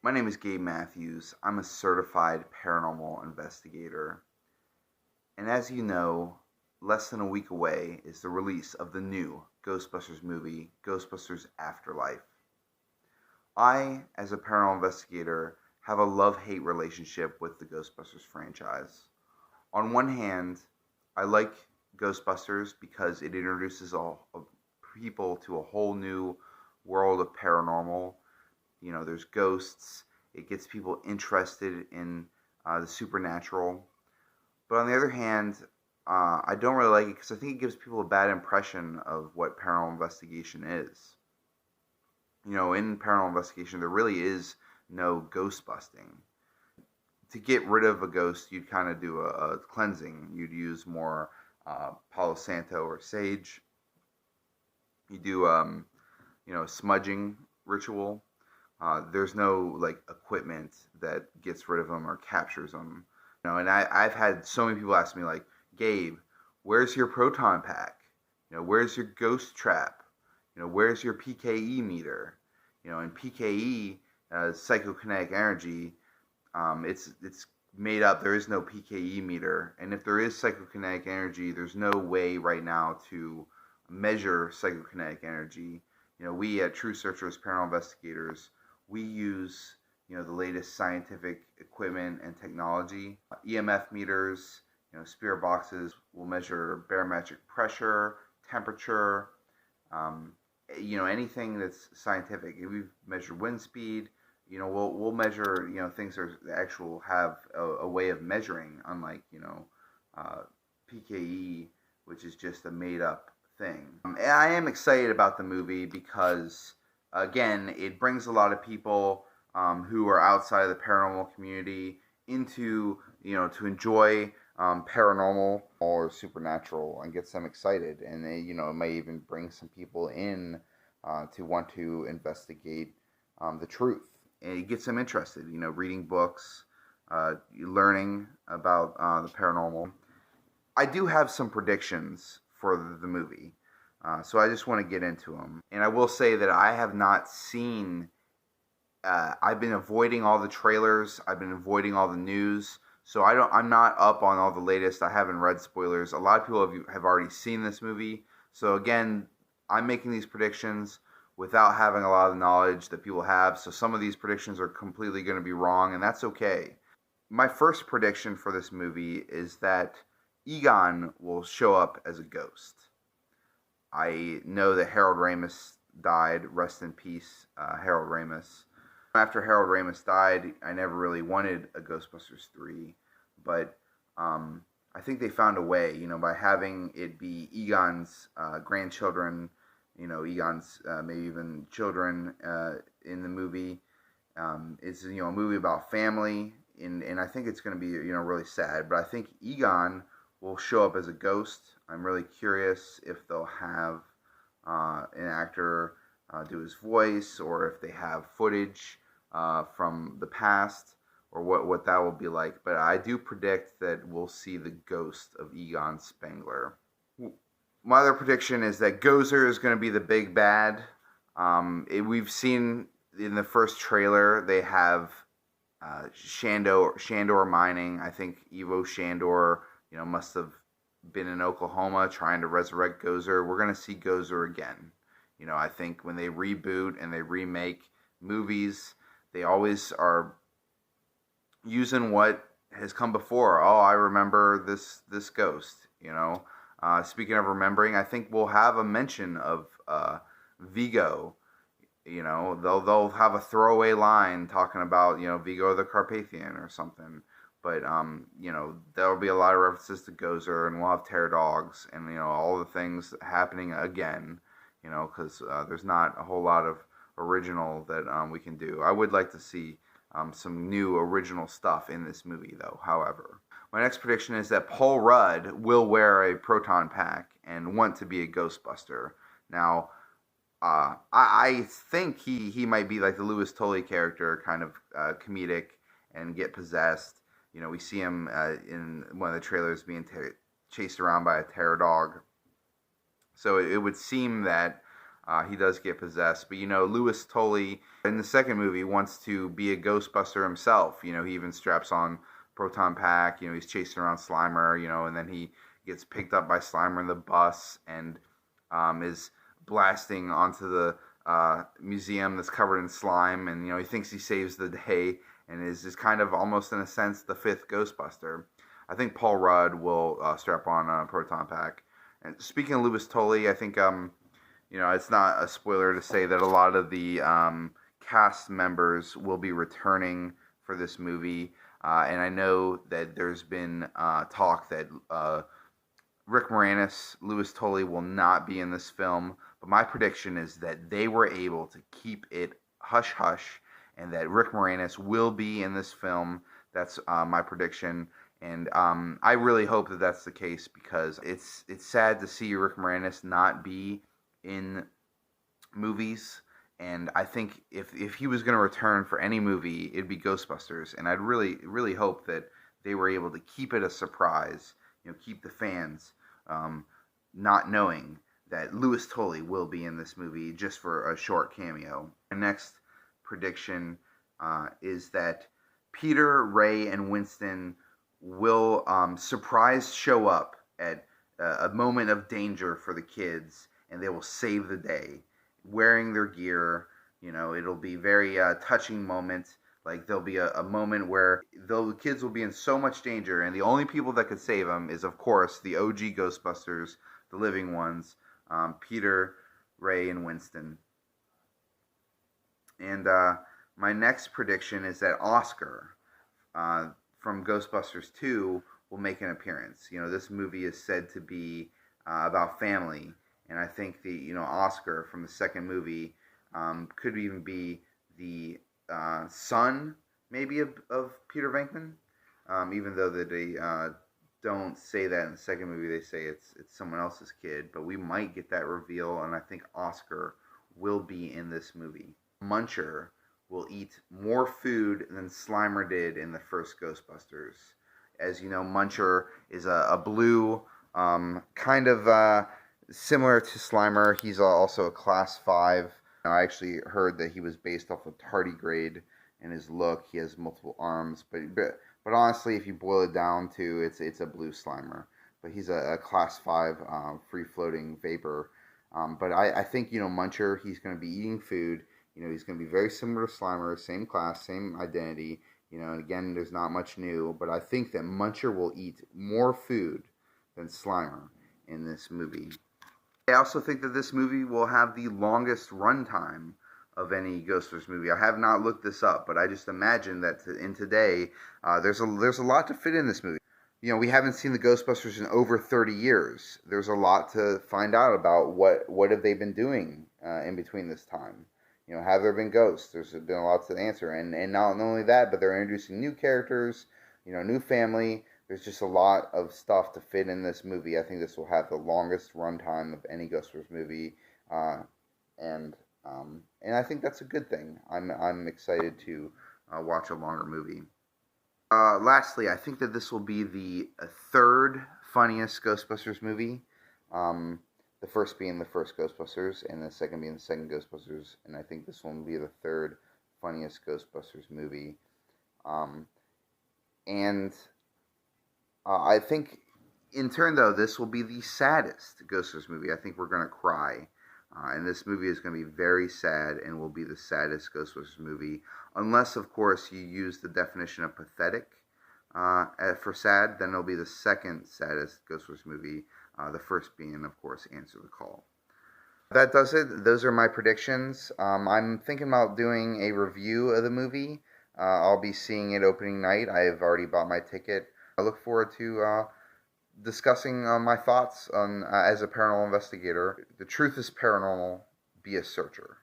My name is Gabe Mathews. I'm a certified paranormal investigator. And as you know, less than a week away is the release of the new Ghostbusters movie, Ghostbusters Afterlife. I, as a paranormal investigator, have a love-hate relationship with the Ghostbusters franchise. On one hand, I like Ghostbusters because it introduces people to a whole new world of paranormal. You know, there's ghosts. It gets people interested in the supernatural. But on the other hand, I don't really like it because I think it gives people a bad impression of what paranormal investigation is. You know, in paranormal investigation, there really is no ghost busting. To get rid of a ghost, you'd kind of do a cleansing. You'd use more Palo Santo or sage. You do, a smudging ritual. There's no equipment that gets rid of them or captures them. And I've had so many people ask me Gabe, where's your proton pack? Where's your ghost trap? Where's your PKE meter? And PKE, psychokinetic energy, it's made up. There is no PKE meter, and if there is psychokinetic energy, there's no way right now to measure psychokinetic energy. We at True Searchers Paranormal Investigators, we use the latest scientific equipment and technology. EMF meters, spirit boxes will measure barometric pressure, temperature, anything that's scientific. If we measure wind speed, we'll measure things that actual have a way of measuring, unlike PKE, which is just a made up thing. And I am excited about the movie because, again, it brings a lot of people who are outside of the paranormal community into, to enjoy paranormal or supernatural and gets them excited. And it may even bring some people in to want to investigate the truth. And it gets them interested, reading books, learning about the paranormal. I do have some predictions for the movie. So I just want to get into them. And I will say that I have not seen, I've been avoiding all the trailers. I've been avoiding all the news. So I'm not up on all the latest. I haven't read spoilers. A lot of people have already seen this movie. So again, I'm making these predictions without having a lot of the knowledge that people have. So some of these predictions are completely going to be wrong, and that's okay. My first prediction for this movie is that Egon will show up as a ghost. I know that Harold Ramis died. Rest in peace, Harold Ramis. After Harold Ramis died, I never really wanted a Ghostbusters 3, but I think they found a way, by having it be Egon's grandchildren, Egon's maybe even children in the movie. It's a movie about family, and I think it's going to be really sad. But I think Egon will show up as a ghost. I'm really curious if they'll have an actor do his voice, or if they have footage from the past, or what that will be like. But I do predict that we'll see the ghost of Egon Spengler. My other prediction is that Gozer is going to be the big bad. We've seen in the first trailer they have Shandor mining. I think Ivo Shandor, must have been in Oklahoma trying to resurrect Gozer. We're going to see Gozer again. I think when they reboot and they remake movies, they always are using what has come before. Oh, I remember this ghost, Speaking of remembering, I think we'll have a mention of Vigo. They'll have a throwaway line talking about Vigo the Carpathian or something. But there'll be a lot of references to Gozer, and we'll have terror dogs, and all the things happening again. Because there's not a whole lot of original that we can do. I would like to see some new original stuff in this movie, though. However, my next prediction is that Paul Rudd will wear a proton pack and want to be a Ghostbuster. Now, I think he might be like the Louis Tully character, kind of comedic and get possessed. We see him in one of the trailers being chased around by a terror dog. So it would seem that he does get possessed. But, Louis Tully in the second movie wants to be a Ghostbuster himself. He even straps on proton pack. He's chasing around Slimer, and then he gets picked up by Slimer in the bus and is blasting onto the museum that's covered in slime. And, he thinks he saves the day and is just kind of almost, in a sense, the fifth Ghostbuster. I think Paul Rudd will strap on a proton pack. And speaking of Louis Tully, I think, it's not a spoiler to say that a lot of the cast members will be returning for this movie. And I know that there's been talk that Rick Moranis, Louis Tully will not be in this film. But my prediction is that they were able to keep it hush-hush and that Rick Moranis will be in this film. That's my prediction. And I really hope that that's the case, because it's sad to see Rick Moranis not be in movies. And I think if he was going to return for any movie, it'd be Ghostbusters. And I'd really, really hope that they were able to keep it a surprise, keep the fans not knowing that Louis Tully will be in this movie just for a short cameo. My next prediction is that Peter, Ray, and Winston will surprise show up at a moment of danger for the kids, and they will save the day wearing their gear. It'll be very touching moment. Like, there'll be a moment where the kids will be in so much danger, and the only people that could save them is, of course, the OG Ghostbusters, the living ones, Peter, Ray, and Winston. And my next prediction is that Oscar from Ghostbusters 2 will make an appearance. This movie is said to be about family, and I think the Oscar from the second movie could even be the son, maybe, of Peter Venkman, even though that they don't say that in the second movie. They say it's someone else's kid, but we might get that reveal, and I think Oscar will be in this movie. Muncher will eat more food than Slimer did in the first Ghostbusters. As you know, Muncher is a blue, kind of similar to Slimer. He's also a class 5. I actually heard that he was based off of tardigrade in his look. He has multiple arms, but honestly, if you boil it down to it's a blue Slimer. But he's a class 5 free-floating vapor. But I think, Muncher, he's going to be eating food. He's going to be very similar to Slimer, same class, same identity. And again, there's not much new, but I think that Muncher will eat more food than Slimer in this movie. I also think that this movie will have the longest runtime of any Ghostbusters movie. I have not looked this up, but I just imagine that in today, there's a lot to fit in this movie. We haven't seen the Ghostbusters in over 30 years. There's a lot to find out about what have they been doing in between this time. Have there been ghosts? There's been a lot to answer. And not only that, but they're introducing new characters, new family. There's just a lot of stuff to fit in this movie. I think this will have the longest runtime of any Ghostbusters movie. And I think that's a good thing. I'm excited to watch a longer movie. Lastly, I think that this will be the third funniest Ghostbusters movie. The first being the first Ghostbusters, and the second being the second Ghostbusters, and I think this one will be the third funniest Ghostbusters movie. I think, in turn, though, this will be the saddest Ghostbusters movie. I think we're going to cry, and this movie is going to be very sad, and will be the saddest Ghostbusters movie, unless, of course, you use the definition of pathetic for sad. Then it'll be the second saddest Ghostbusters movie. The first being, of course, Answer the Call. That does it. Those are my predictions. I'm thinking about doing a review of the movie. I'll be seeing it opening night. I have already bought my ticket. I look forward to discussing my thoughts on as a paranormal investigator. The truth is paranormal. Be a searcher.